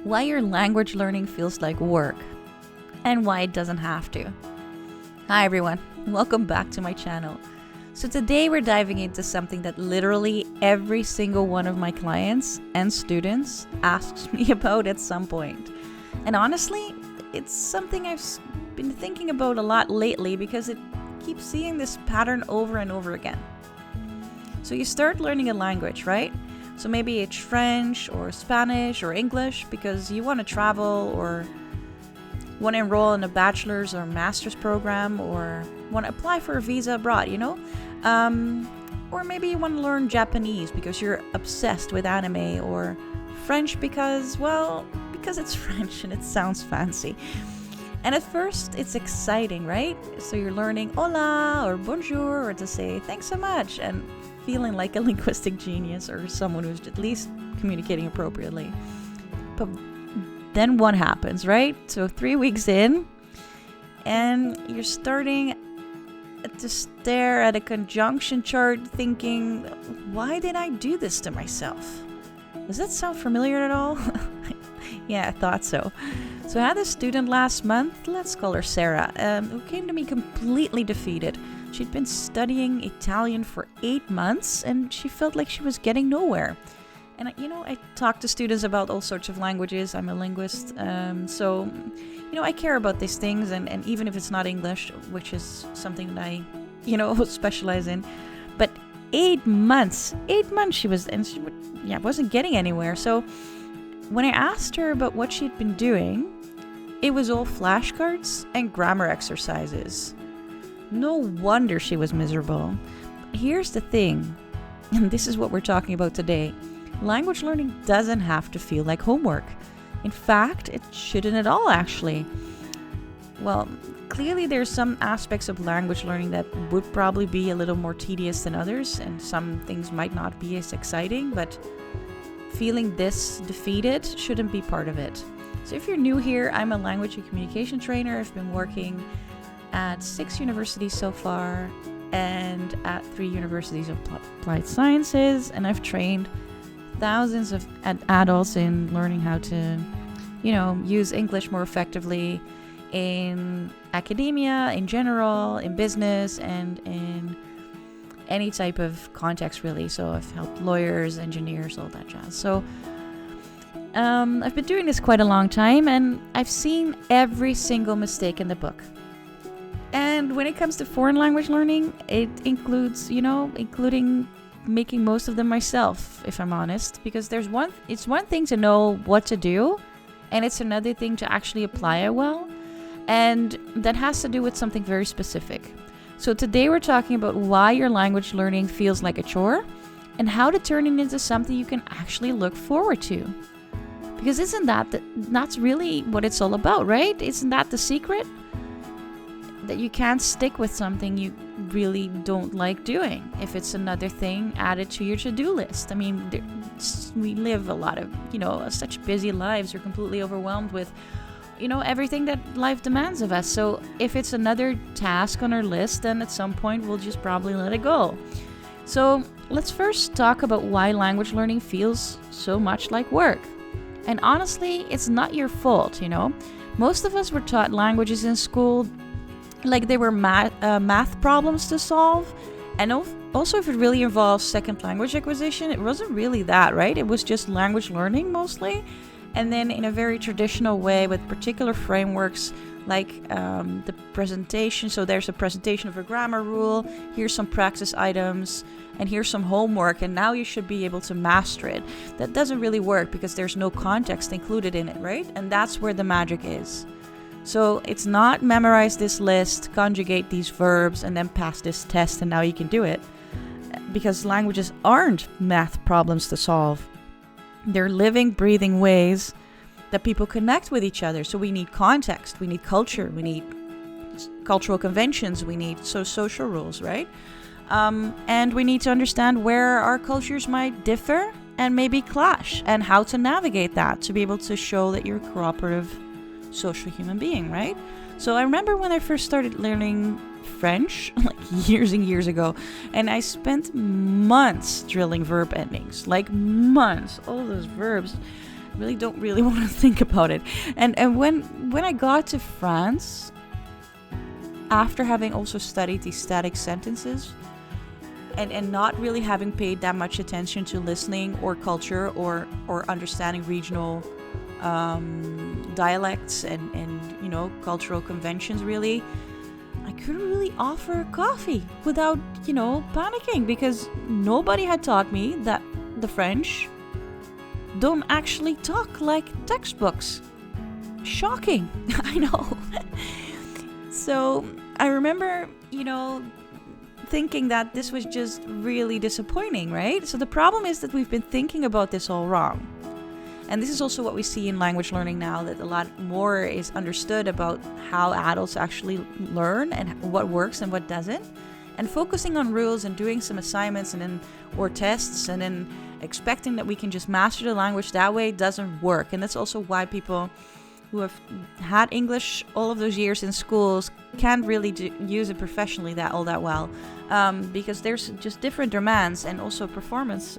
why your language learning feels like work and why it doesn't have to. Hi everyone, welcome back to my channel. So today we're diving into something that literally every single one of my clients and students asks me about at some point. And honestly, it's something I've been thinking about a lot lately because it keeps seeing this pattern over and over again. So you start learning a language, right? So maybe it's French or Spanish or English because you want to travel or want to enroll in a bachelor's or master's program or want to apply for a visa abroad, or maybe you want to learn Japanese because you're obsessed with anime, or French because it's French and it sounds fancy. And at first it's exciting, right? So you're learning hola or bonjour, or to say thanks so much, and feeling like a linguistic genius or someone who's at least communicating appropriately. But then what happens, right? So 3 weeks in, and you're starting to stare at a conjunction chart thinking, why did I do this to myself? Does that sound familiar at all? Yeah, I thought so. So I had a student last month, let's call her Sarah, who came to me completely defeated. She'd been studying Italian for 8 months and she felt like she was getting nowhere. And I talk to students about all sorts of languages. I'm a linguist, so I care about these things, and even if it's not English, which is something that I, specialize in. But 8 months she wasn't getting anywhere. So when I asked her about what she'd been doing, it was all flashcards and grammar exercises. No wonder she was miserable. Here's the thing, and this is what we're talking about today. Language learning doesn't have to feel like homework. In fact, it shouldn't at all, actually. Well, clearly there's some aspects of language learning that would probably be a little more tedious than others, and some things might not be as exciting, but feeling this defeated shouldn't be part of it. So if you're new here, I'm a language and communication trainer. I've been working at 6 universities so far and at 3 universities of applied sciences, and I've trained thousands of adults in learning how to, use English more effectively in academia, in general, in business, and in any type of context, really. So I've helped lawyers, engineers, all that jazz. So I've been doing this quite a long time, and I've seen every single mistake in the book. And when it comes to foreign language learning, it includes, including making most of them myself, if I'm honest, because it's one thing to know what to do, and it's another thing to actually apply it well, and that has to do with something very specific. So today we're talking about why your language learning feels like a chore and how to turn it into something you can actually look forward to. Because that's really what it's all about, right? Isn't that the secret? That you can't stick with something you really don't like doing if it's another thing added to your to-do list. I mean, we live a lot of, such busy lives. We're completely overwhelmed with, everything that life demands of us. So if it's another task on our list, then at some point we'll just probably let it go. So let's first talk about why language learning feels so much like work. And honestly, it's not your fault, Most of us were taught languages in school like they were math problems to solve. And also, if it really involves second language acquisition, it wasn't really that, right? It was just language learning mostly. And then in a very traditional way with particular frameworks like the presentation. So there's a presentation of a grammar rule, here's some practice items, and here's some homework, and now you should be able to master it. That doesn't really work because there's no context included in it, right? And that's where the magic is. So it's not memorize this list, conjugate these verbs, and then pass this test and now you can do it. Because languages aren't math problems to solve. They're living, breathing ways that people connect with each other. So we need context, we need culture, we need cultural conventions, we need social rules, right? And we need to understand where our cultures might differ and maybe clash, and how to navigate that to be able to show that you're a cooperative social human being, right? So I remember when I first started learning French, like years and years ago, and I spent months drilling verb endings, like months, all those verbs. Really don't really want to think about it. And when I got to France, after having also studied these static sentences, and not really having paid that much attention to listening or culture or understanding regional dialects and cultural conventions, really, I couldn't really offer coffee without panicking, because nobody had taught me that the French don't actually talk like textbooks. Shocking. I know. So I remember thinking that this was just really disappointing, right? So the problem is that we've been thinking about this all wrong. And this is also what we see in language learning now, that a lot more is understood about how adults actually learn and what works and what doesn't. And focusing on rules and doing some assignments or tests and then expecting that we can just master the language that way doesn't work. And that's also why people who have had English all of those years in schools can't really use it professionally all that well, because there's just different demands and also performance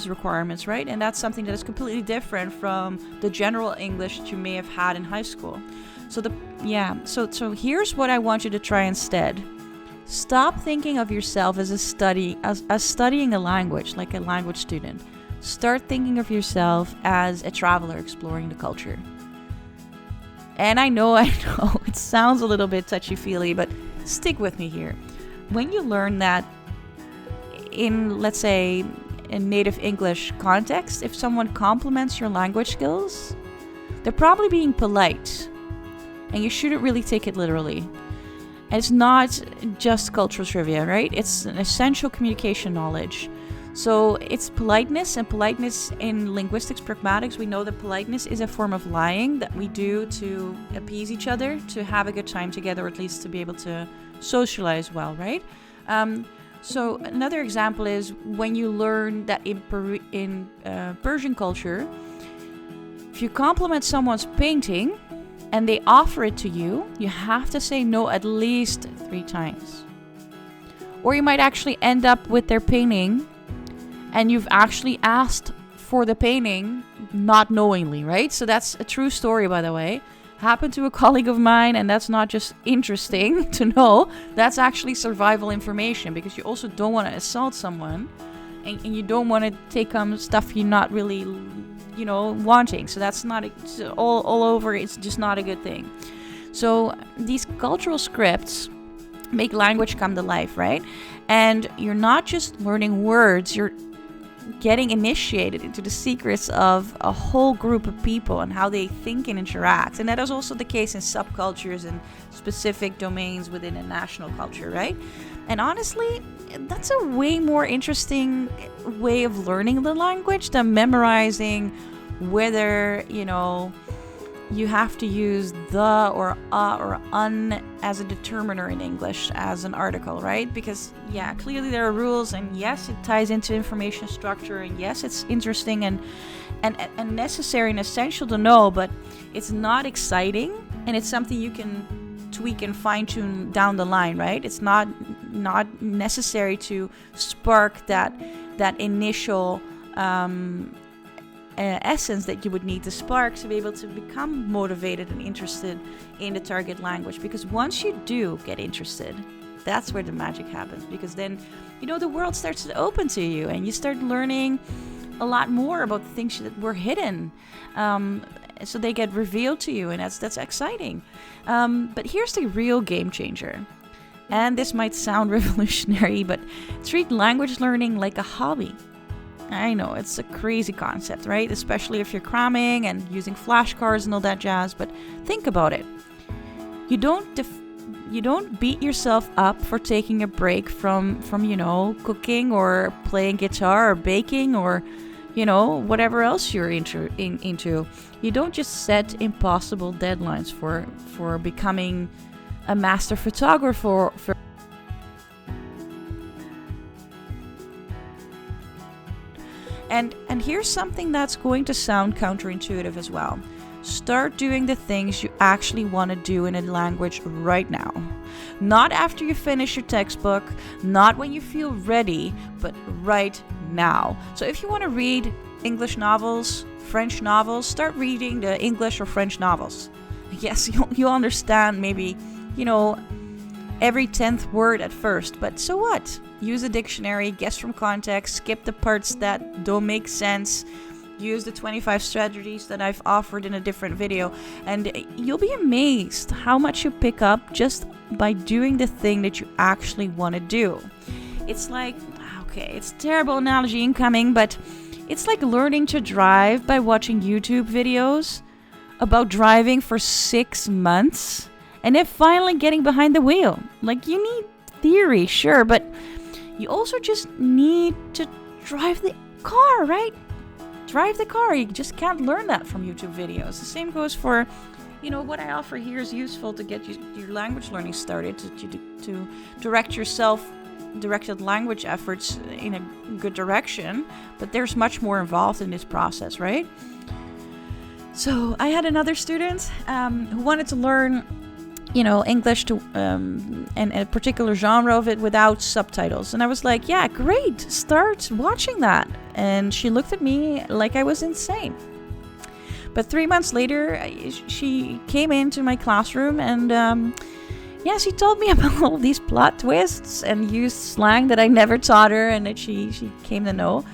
requirements, right? And that's something that is completely different from the general English that you may have had in high school. So here's what I want you to try instead. Stop thinking of yourself as studying a language, like a language student. Start thinking of yourself as a traveler exploring the culture. And I know it sounds a little bit touchy-feely, but stick with me here. When you learn that in, let's say, a native English context, if someone compliments your language skills, they're probably being polite, and you shouldn't really take it literally. And it's not just cultural trivia, right? It's an essential communication knowledge. So it's politeness, and politeness in linguistics pragmatics, we know that politeness is a form of lying that we do to appease each other, to have a good time together, or at least to be able to socialize well, right? So another example is when you learn that in Persian culture, if you compliment someone's painting and they offer it to you, you have to say no at least 3 times. Or you might actually end up with their painting and you've actually asked for the painting not knowingly, right? So that's a true story, by the way. Happened to a colleague of mine, and that's not just interesting to know. That's actually survival information, because you also don't want to assault someone, and you don't want to take stuff you're not really, wanting. So that's not all over. It's just not a good thing. So these cultural scripts make language come to life, right? And you're not just learning words, you're getting initiated into the secrets of a whole group of people and how they think and interact. And that is also the case in subcultures and specific domains within a national culture, right? And honestly, that's a way more interesting way of learning the language than memorizing whether, you have to use the or a or un as a determiner in English as an article, right? Because clearly there are rules, and yes, it ties into information structure, and yes, it's interesting and necessary and essential to know, but it's not exciting, and it's something you can tweak and fine-tune down the line, right? It's not necessary to spark that initial essence that you would need to spark to be able to become motivated and interested in the target language. Because once you do get interested, that's where the magic happens, because then the world starts to open to you and you start learning a lot more about the things that were hidden, so they get revealed to you, and that's exciting. But here's the real game changer, and this might sound revolutionary, but treat language learning like a hobby. I know, it's a crazy concept, right? Especially if you're cramming and using flashcards and all that jazz, but think about it. You don't beat yourself up for taking a break from cooking or playing guitar or baking or whatever else you're into. You don't just set impossible deadlines for becoming a master photographer. And here's something that's going to sound counterintuitive as well. Start doing the things you actually want to do in a language right now. Not after you finish your textbook, not when you feel ready, but right now. So if you want to read English novels, French novels, start reading the English or French novels. Yes, you'll understand maybe, every 10th word at first, but so what? Use a dictionary, guess from context, skip the parts that don't make sense, use the 25 strategies that I've offered in a different video, and you'll be amazed how much you pick up just by doing the thing that you actually want to do. It's like, okay, it's a terrible analogy incoming, but it's like learning to drive by watching YouTube videos about driving for 6 months and then finally getting behind the wheel. Like, you need theory, sure, but you also just need to drive the car, right? Drive the car. You just can't learn that from YouTube videos. The same goes for, what I offer here is useful to get your language learning started, to direct yourself directed language efforts in a good direction, but there's much more involved in this process, right? So I had another student who wanted to learn, English to and a particular genre of it without subtitles, and I was like, yeah, great, start watching that. And she looked at me like I was insane. But 3 months later, she came into my classroom and she told me about all these plot twists and used slang that I never taught her and that she came to know.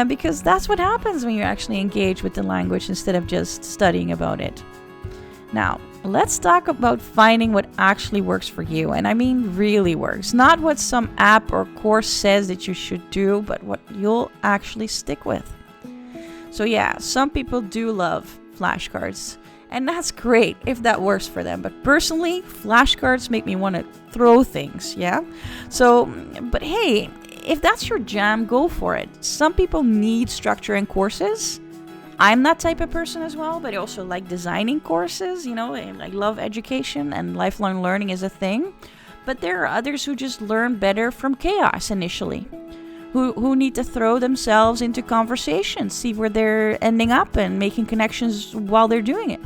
Because that's what happens when you actually engage with the language instead of just studying about it. Now, let's talk about finding what actually works for you. And I mean really works. Not what some app or course says that you should do, but what you'll actually stick with. So yeah, some people do love flashcards. And that's great if that works for them. But personally, flashcards make me want to throw things, yeah? So, but hey, if that's your jam, go for it. Some people need structure in courses. I'm that type of person as well, but I also like designing courses, I love education and lifelong learning is a thing. But there are others who just learn better from chaos initially. Who need to throw themselves into conversations, see where they're ending up and making connections while they're doing it.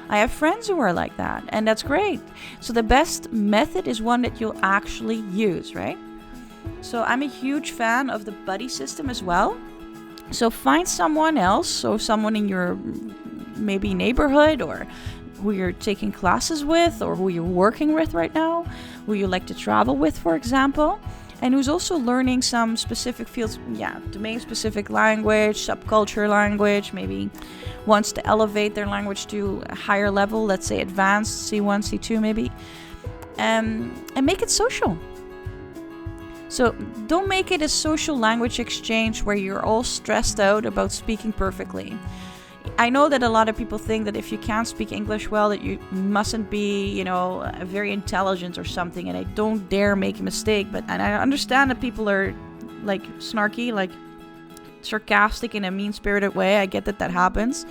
I have friends who are like that, and that's great. So the best method is one that you'll actually use, right? So I'm a huge fan of the buddy system as well. So find someone else, so someone in your maybe neighborhood or who you're taking classes with or who you're working with right now, who you like to travel with, for example. And who's also learning some specific fields, domain-specific language, subculture language, maybe wants to elevate their language to a higher level, let's say advanced, C1, C2 maybe, and make it social. So don't make it a social language exchange where you're all stressed out about speaking perfectly. I know that a lot of people think that if you can't speak English well, that you mustn't be, very intelligent or something, and I don't dare make a mistake. And I understand that people are like snarky, like sarcastic in a mean-spirited way. I get that happens,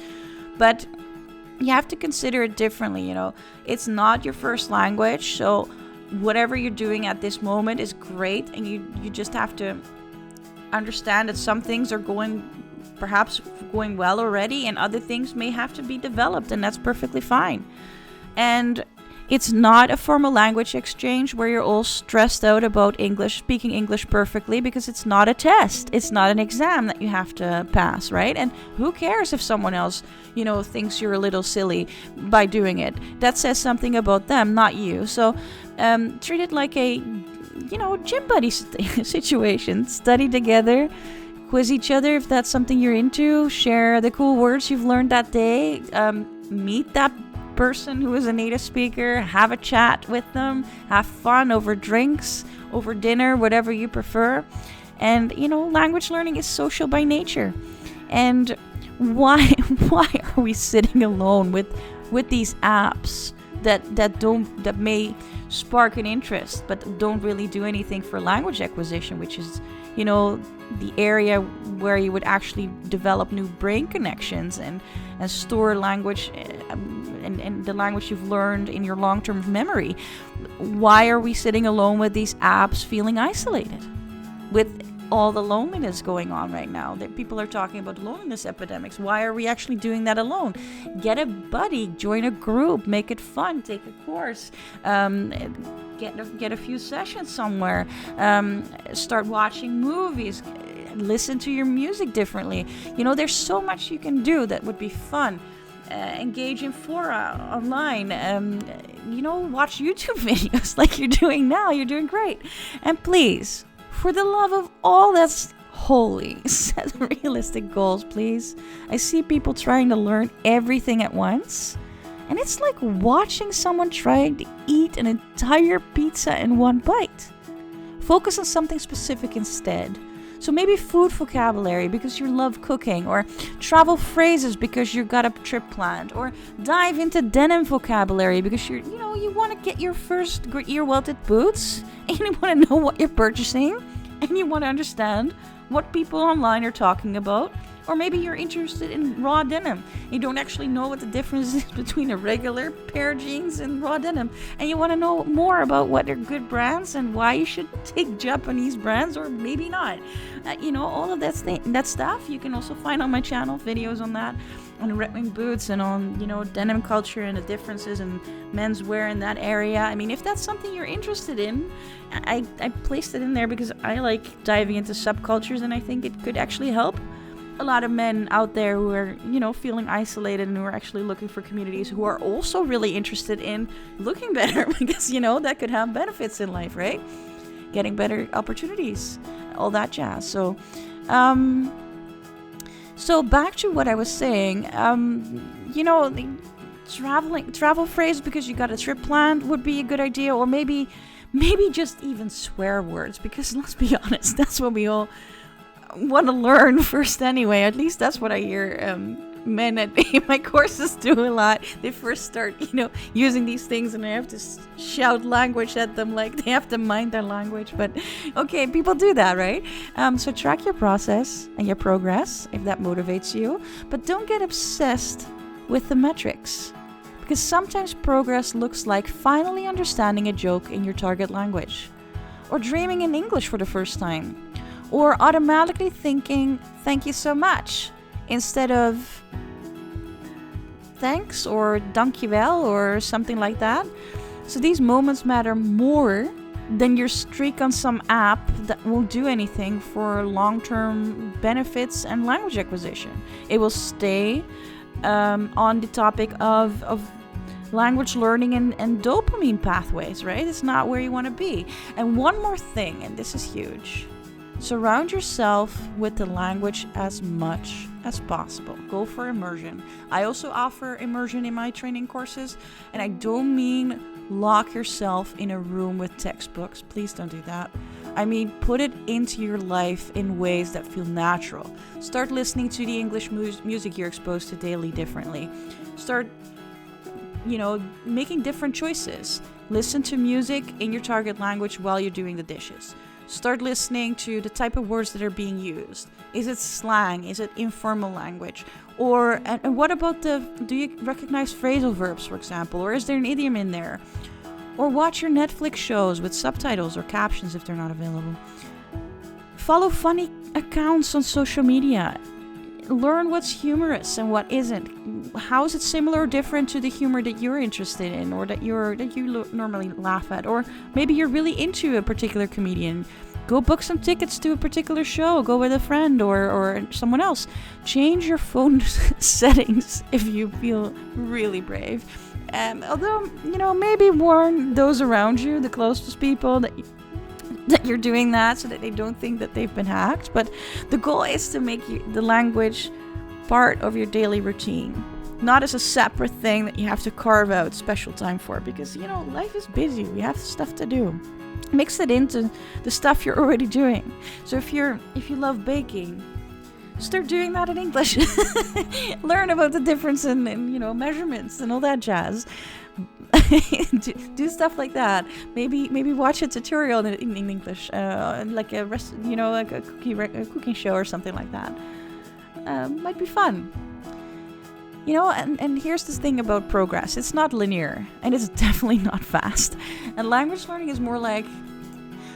but you have to consider it differently. It's not your first language, so whatever you're doing at this moment is great, and you just have to understand that some things are perhaps going well already, and other things may have to be developed, and that's perfectly fine. And it's not a formal language exchange where you're all stressed out about speaking English perfectly, because it's not a test. It's not an exam that you have to pass, right? And who cares if someone else, thinks you're a little silly by doing it? That says something about them, not you. So treat it like a, gym buddy situation. Study together. Quiz each other if that's something you're into. Share the cool words you've learned that day. Meet that person who is a native speaker. Have a chat with them. Have fun over drinks, over dinner, whatever you prefer. And, language learning is social by nature. And why are we sitting alone with these apps that may spark an interest but don't really do anything for language acquisition, which is, the area where you would actually develop new brain connections and store language and the language you've learned in your long-term memory? Why are we sitting alone with these apps feeling isolated with all the loneliness going on right now? That people are talking about loneliness epidemics. Why are we actually doing that alone? Get a buddy, join a group, make it fun, take a course, get a few sessions somewhere, start watching movies, listen to your music differently. There's so much you can do that would be fun. Engage in fora online. Watch YouTube videos like you're doing now. You're doing great. And please, for the love of all that's holy, set realistic goals, please. I see people trying to learn everything at once, and it's like watching someone trying to eat an entire pizza in one bite. Focus on something specific instead. So maybe food vocabulary because you love cooking, or travel phrases because you got a trip planned, or dive into denim vocabulary because you want to get your first ear welted boots and you want to know what you're purchasing and you want to understand what people online are talking about. Or maybe you're interested in raw denim. You don't actually know what the difference is between a regular pair of jeans and raw denim. And you want to know more about what are good brands and why you should take Japanese brands or maybe not. All of that stuff you can also find on my channel, videos on that, on red wing boots and on, denim culture and the differences in menswear in that area. I mean, if that's something you're interested in, I placed it in there because I like diving into subcultures and I think it could actually help a lot of men out there who are, feeling isolated and who are actually looking for communities who are also really interested in looking better because, that could have benefits in life, right? Getting better opportunities, all that jazz. So back to what I was saying, the travel phrase because you got a trip planned would be a good idea, or maybe just even swear words, because let's be honest, that's what we all want to learn first anyway. At least that's what I hear men at my courses do a lot. They first start using these things and I have to shout language at them like they have to mind their language. But okay, people do that, right? So track your process and your progress if that motivates you, but don't get obsessed with the metrics, because sometimes progress looks like finally understanding a joke in your target language, or dreaming in English for the first time, or automatically thinking, thank you so much, instead of thanks or dankjewel or something like that. So these moments matter more than your streak on some app that won't do anything for long-term benefits and language acquisition. It will stay on the topic of language learning and dopamine pathways, right? It's not where you want to be. And one more thing, and this is huge. Surround yourself with the language as much as possible. Go for immersion. I also offer immersion in my training courses, and I don't mean lock yourself in a room with textbooks. Please don't do that. I mean, put it into your life in ways that feel natural. Start listening to the English music you're exposed to daily differently. Start, making different choices. Listen to music in your target language while you're doing the dishes. Start listening to the type of words that are being used. Is it slang? Is it informal language? Or, and what about do you recognize phrasal verbs, for example? Or is there an idiom in there? Or watch your Netflix shows with subtitles or captions if they're not available. Follow funny accounts on social media. Learn what's humorous and what isn't. How is it similar or different to the humor that you're interested in, or that you normally laugh at? Or maybe you're really into a particular comedian. Go book some tickets to a particular show. Go with a friend or someone else. Change your phone settings if you feel really brave. Although, maybe warn those around you, the closest people, that you're doing that so that they don't think that they've been hacked. But the goal is to make the language part of your daily routine, not as a separate thing that you have to carve out special time for, because life is busy. We have stuff to do. Mix it into the stuff you're already doing. So if you love baking, start doing that in English. Learn about the difference in measurements and all that jazz. do stuff like that. Maybe watch a tutorial in English, like a cooking show or something like that. Might be fun. And here's the thing about progress. It's not linear, and it's definitely not fast. And language learning is more like,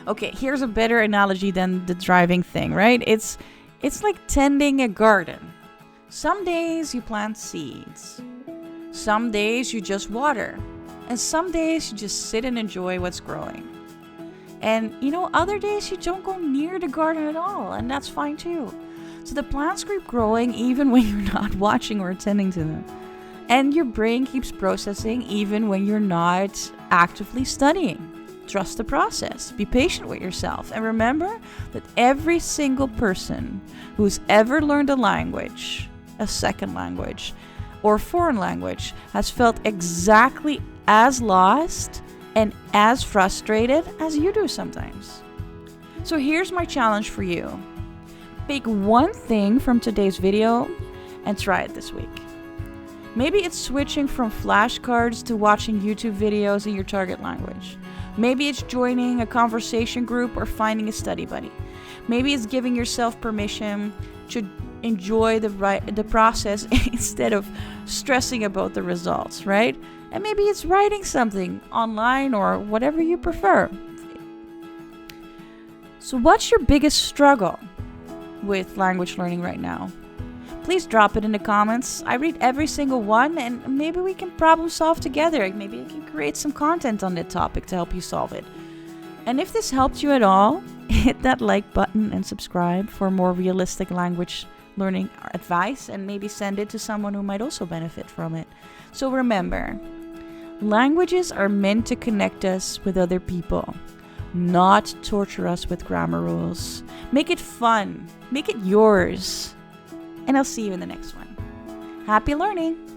okay, here's a better analogy than the driving thing, right? It's like tending a garden. Some days you plant seeds. Some days you just water. And some days you just sit and enjoy what's growing. And other days you don't go near the garden at all, and that's fine too. So the plants keep growing even when you're not watching or attending to them. And your brain keeps processing even when you're not actively studying. Trust the process. Be patient with yourself. And remember that every single person who's ever learned a language, a second language, or foreign language has felt exactly as lost and as frustrated as you do sometimes. So here's my challenge for you. Pick one thing from today's video and try it this week. Maybe it's switching from flashcards to watching YouTube videos in your target language. Maybe it's joining a conversation group or finding a study buddy. Maybe it's giving yourself permission to enjoy the process instead of stressing about the results, right? And maybe it's writing something online or whatever you prefer. So what's your biggest struggle with language learning right now? Please drop it in the comments. I read every single one, and maybe we can problem solve together. Maybe I can create some content on that topic to help you solve it. And if this helped you at all, hit that like button and subscribe for more realistic language learning advice, and maybe send it to someone who might also benefit from it. So remember, languages are meant to connect us with other people, not torture us with grammar rules. Make it fun. Make it yours. And I'll see you in the next one. Happy learning!